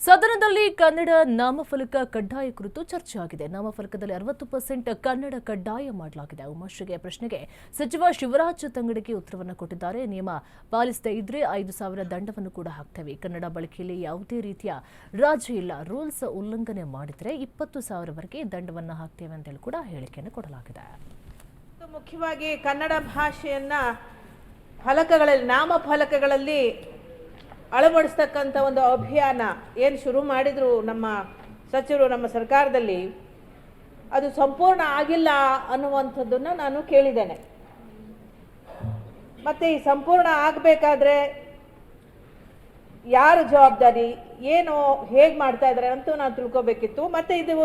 ಸದನದಲ್ಲಿ ಕನ್ನಡ ನಾಮಫಲಕ ಕಡ್ಡಾಯ ಕುರಿತು ಚರ್ಚೆ ಆಗಿದೆ. ನಾಮಫಲಕದಲ್ಲಿ 60% ಕನ್ನಡ ಕಡ್ಡಾಯ ಮಾಡಲಾಗಿದೆ. ಉಮಾಶ್ರೀಗೆ ಪ್ರಶ್ನೆಗೆ ಸಚಿವ ಶಿವರಾಜ್ ತಂಗಡಗಿ ಉತ್ತರವನ್ನು ಕೊಟ್ಟಿದ್ದಾರೆ. ನಿಯಮ ಪಾಲಿಸದೇ ಇದ್ರೆ 5,000 ದಂಡವನ್ನು ಕೂಡ ಹಾಕ್ತೇವೆ. ಕನ್ನಡ ಬಳಕೆಯಲ್ಲಿ ಯಾವುದೇ ರೀತಿಯ ರಾಜಿ ಇಲ್ಲ. ರೂಲ್ಸ್ ಉಲ್ಲಂಘನೆ ಮಾಡಿದ್ರೆ 20,000 ವರೆಗೆ ದಂಡವನ್ನು ಹಾಕ್ತೇವೆ ಅಂತ ಕೂಡ ಹೇಳಿಕೆಯನ್ನು ಕೊಡಲಾಗಿದೆ. ಮುಖ್ಯವಾಗಿ ಕನ್ನಡ ಭಾಷೆಯನ್ನ ಫಲಕಗಳಲ್ಲಿ ನಾಮಫಲಕಗಳಲ್ಲಿ ಅಳವಡಿಸ್ತಕ್ಕಂಥ ಒಂದು ಅಭಿಯಾನ ಏನು ಶುರು ಮಾಡಿದ್ರು ನಮ್ಮ ಸಚಿವರು ನಮ್ಮ ಸರ್ಕಾರದಲ್ಲಿ, ಅದು ಸಂಪೂರ್ಣ ಆಗಿಲ್ಲ ಅನ್ನುವಂಥದ್ದನ್ನು ನಾನು ಕೇಳಿದ್ದೇನೆ. ಮತ್ತು ಈ ಸಂಪೂರ್ಣ ಆಗಬೇಕಾದ್ರೆ ಯಾರ ಜವಾಬ್ದಾರಿ ಏನು ಹೇಗೆ ಮಾಡ್ತಾ ಇದ್ದಾರೆ ಅಂತೂ ನಾನು ತಿಳ್ಕೊಬೇಕಿತ್ತು. ಮತ್ತು ಇದು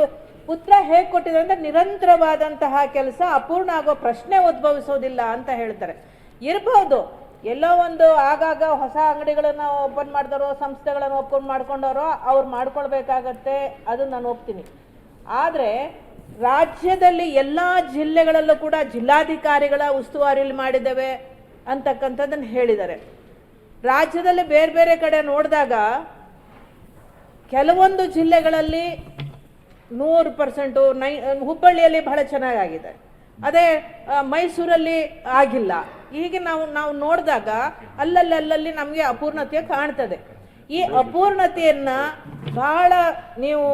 ಉತ್ತರ ಹೇಗೆ ಕೊಟ್ಟಿದ್ದಾರೆ ಅಂದರೆ ನಿರಂತರವಾದಂತಹ ಕೆಲಸ ಅಪೂರ್ಣ ಆಗೋ ಪ್ರಶ್ನೆ ಉದ್ಭವಿಸೋದಿಲ್ಲ ಅಂತ ಹೇಳ್ತಾರೆ. ಇರಬಹುದು ಎಲ್ಲೋ ಒಂದು ಆಗಾಗ ಹೊಸ ಅಂಗಡಿಗಳನ್ನು ಓಪನ್ ಮಾಡಿದವರು ಸಂಸ್ಥೆಗಳನ್ನು ಓಪನ್ ಮಾಡ್ಕೊಂಡವರು ಅವ್ರು ಮಾಡ್ಕೊಳ್ಬೇಕಾಗತ್ತೆ, ಅದು ನಾನು ಒಪ್ತೀನಿ. ಆದರೆ ರಾಜ್ಯದಲ್ಲಿ ಎಲ್ಲ ಜಿಲ್ಲೆಗಳಲ್ಲೂ ಕೂಡ ಜಿಲ್ಲಾಧಿಕಾರಿಗಳ ಉಸ್ತುವಾರಿಯಲ್ಲಿ ಮಾಡಿದ್ದೇವೆ ಅಂತಕ್ಕಂಥದ್ದನ್ನು ಹೇಳಿದ್ದಾರೆ. ರಾಜ್ಯದಲ್ಲಿ ಬೇರೆ ಬೇರೆ ಕಡೆ ನೋಡಿದಾಗ ಕೆಲವೊಂದು ಜಿಲ್ಲೆಗಳಲ್ಲಿ 100%, ಹುಬ್ಬಳ್ಳಿಯಲ್ಲಿ ಬಹಳ ಚೆನ್ನಾಗಿದೆ, ಅದೇ ಮೈಸೂರಲ್ಲಿ ಆಗಿಲ್ಲ. ಹೀಗೆ ನಾವು ನೋಡಿದಾಗ ಅಲ್ಲಲ್ಲಿ ನಮಗೆ ಅಪೂರ್ಣತೆ ಕಾಣ್ತದೆ. ಈ ಅಪೂರ್ಣತೆಯನ್ನು ಬಹಳ ನೀವು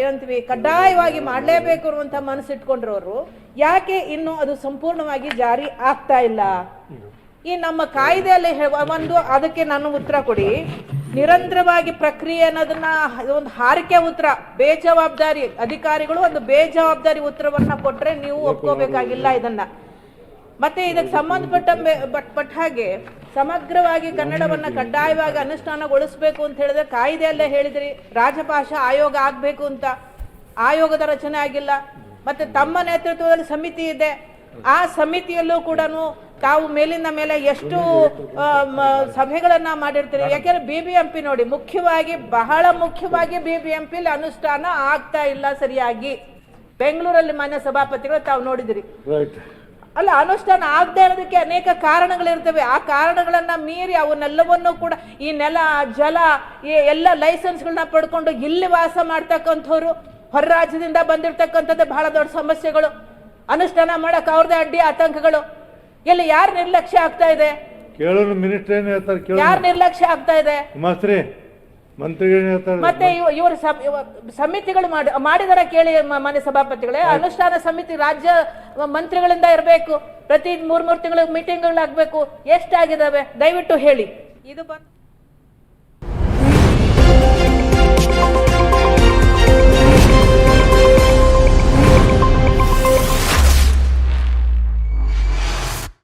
ಏನಂತೀವಿ ಕಡ್ಡಾಯವಾಗಿ ಮಾಡಲೇಬೇಕು ಅನ್ನುವಂಥ ಮನಸ್ಸಿಟ್ಕೊಂಡಿರೋರು ಯಾಕೆ ಇನ್ನೂ ಅದು ಸಂಪೂರ್ಣವಾಗಿ ಜಾರಿ ಆಗ್ತಾ ಇಲ್ಲ? ಈ ನಮ್ಮ ಕಾಯ್ದೆಯಲ್ಲಿ ಒಂದು ಅದಕ್ಕೆ ನಾನು ಉತ್ತರ ಕೊಡಿ. ನಿರಂತರವಾಗಿ ಪ್ರಕ್ರಿಯೆ ಅನ್ನೋದನ್ನ ಒಂದು ಹಾರಿಕೆ ಉತ್ತರ, ಬೇಜವಾಬ್ದಾರಿ ಅಧಿಕಾರಿಗಳು ಒಂದು ಬೇಜವಾಬ್ದಾರಿ ಉತ್ತರವನ್ನ ಕೊಟ್ರೆ ನೀವು ಒಪ್ಕೋಬೇಕಾಗಿಲ್ಲ ಇದನ್ನ. ಮತ್ತೆ ಇದಕ್ಕೆ ಸಂಬಂಧಪಟ್ಟ ಹಾಗೆ ಸಮಗ್ರವಾಗಿ ಕನ್ನಡವನ್ನ ಕಡ್ಡಾಯವಾಗಿ ಅನುಷ್ಠಾನಗೊಳಿಸಬೇಕು ಅಂತ ಹೇಳಿದ್ರೆ ಕಾಯ್ದೆಯಲ್ಲೇ ಹೇಳಿದ್ರಿ ರಾಜಭಾಷಾ ಆಯೋಗ ಆಗಬೇಕು ಅಂತ. ಆಯೋಗದ ರಚನೆ ಆಗಿಲ್ಲ. ಮತ್ತೆ ತಮ್ಮ ನೇತೃತ್ವದಲ್ಲಿ ಸಮಿತಿ ಇದೆ. ಆ ಸಮಿತಿಯಲ್ಲೂ ಕೂಡ ತಾವು ಮೇಲಿಂದ ಮೇಲೆ ಎಷ್ಟು ಸಭೆಗಳನ್ನ ಮಾಡಿರ್ತೀರಿ. ಯಾಕೆಂದ್ರೆ BBMP ನೋಡಿ, ಬಹಳ ಮುಖ್ಯವಾಗಿ BBMP ಅನುಷ್ಠಾನ ಆಗ್ತಾ ಇಲ್ಲ ಸರಿಯಾಗಿ. ಬೆಂಗಳೂರಲ್ಲಿ ಮಾನ್ಯ ಸಭಾಪತಿಗಳು ತಾವು ನೋಡಿದಿರಿ ಅಲ್ಲ, ಅನುಷ್ಠಾನ ಆಗದೆ ಇರೋದಕ್ಕೆ ಅನೇಕ ಕಾರಣಗಳಿರ್ತವೆ. ಆ ಕಾರಣಗಳನ್ನ ಮೀರಿ ಅವನ್ನೆಲ್ಲವನ್ನೂ ಕೂಡ ಈ ನೆಲ ಜಲ ಎಲ್ಲ ಲೈಸೆನ್ಸ್ಗಳನ್ನ ಪಡ್ಕೊಂಡು ಇಲ್ಲಿ ವಾಸ ಮಾಡ್ತಕ್ಕಂಥವ್ರು, ಹೊರ ರಾಜ್ಯದಿಂದ ಬಂದಿರತಕ್ಕಂಥದ್ದು ಬಹಳ ದೊಡ್ಡ ಸಮಸ್ಯೆಗಳು. ಅನುಷ್ಠಾನ ಮಾಡಕ್ ಅವ್ರದೇ ಅಡ್ಡಿ ಆತಂಕಗಳು. ಎಲ್ಲಿ ಯಾರು ನಿರ್ಲಕ್ಷ್ಯ ಆಗ್ತಾ ಇದೆ? ಯಾರು ನಿರ್ಲಕ್ಷ್ಯ ಆಗ್ತಾ ಇದೆ? ಮತ್ತೆ ಇವರು ಸಮಿತಿಗಳು ಮಾಡಿದಾರ ಕೇಳಿ ಮಾನ್ಯ ಸಭಾಪತಿಗಳೇ. ಅನುಷ್ಠಾನ ಸಮಿತಿ ರಾಜ್ಯ ಮಂತ್ರಿಗಳಿಂದ ಇರಬೇಕು. ಪ್ರತಿ 3 ತಿಂಗಳು ಮೀಟಿಂಗ್ಗಳಾಗಬೇಕು. ಎಷ್ಟಾಗಿದ್ದಾವೆ ದಯವಿಟ್ಟು ಹೇಳಿ. ಇದು ಬಂದು